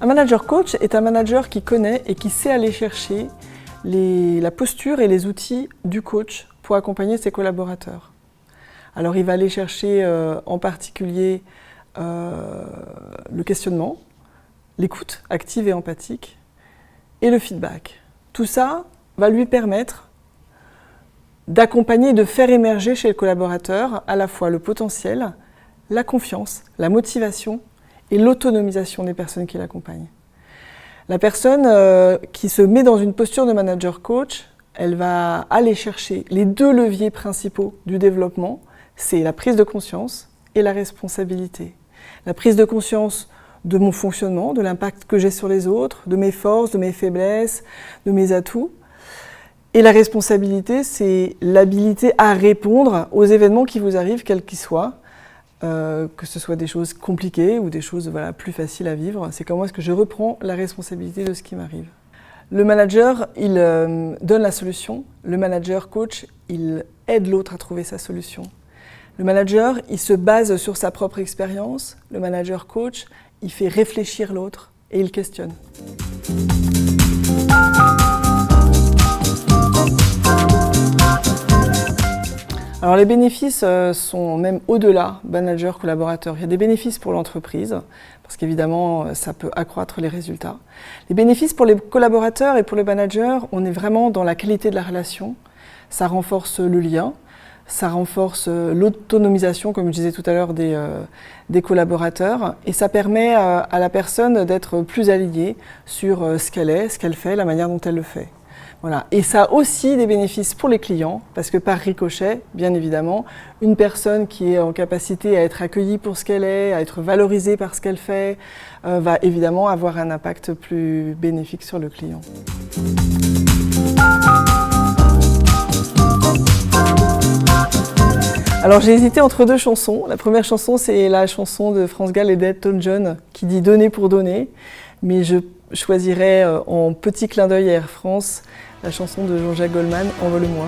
Un manager coach est un manager qui connaît et qui sait aller chercher la posture et les outils du coach pour accompagner ses collaborateurs. Alors il va aller chercher en particulier le questionnement, l'écoute active et empathique et le feedback. Tout ça va lui permettre d'accompagner et de faire émerger chez le collaborateur à la fois le potentiel, la confiance, la motivation et l'autonomisation des personnes qui l'accompagnent. La personne qui se met dans une posture de manager coach, elle va aller chercher les deux leviers principaux du développement, c'est la prise de conscience et la responsabilité. La prise de conscience de mon fonctionnement, de l'impact que j'ai sur les autres, de mes forces, de mes faiblesses, de mes atouts. Et la responsabilité, c'est l'habilité à répondre aux événements qui vous arrivent, quels qu'ils soient, que ce soit des choses compliquées ou des choses plus faciles à vivre. C'est comment est-ce que je reprends la responsabilité de ce qui m'arrive. Le manager, il donne la solution. Le manager coach, il aide l'autre à trouver sa solution. Le manager, il se base sur sa propre expérience. Le manager coach, il fait réfléchir l'autre et il questionne. Alors les bénéfices sont même au-delà manager-collaborateur. Il y a des bénéfices pour l'entreprise, parce qu'évidemment, ça peut accroître les résultats. Les bénéfices pour les collaborateurs et pour les managers, on est vraiment dans la qualité de la relation. Ça renforce le lien, ça renforce l'autonomisation, comme je disais tout à l'heure, des collaborateurs. Et ça permet à la personne d'être plus alignée sur ce qu'elle est, ce qu'elle fait, la manière dont elle le fait. Voilà. Et ça a aussi des bénéfices pour les clients, parce que par ricochet, bien évidemment, une personne qui est en capacité à être accueillie pour ce qu'elle est, à être valorisée par ce qu'elle fait, va évidemment avoir un impact plus bénéfique sur le client. Alors j'ai hésité entre deux chansons. La première chanson, c'est la chanson de France Gall et d'Elton John qui dit « Donner pour donner », mais je choisirais en petit clin d'œil à Air France la chanson de Jean-Jacques Goldman, « Envole-moi ».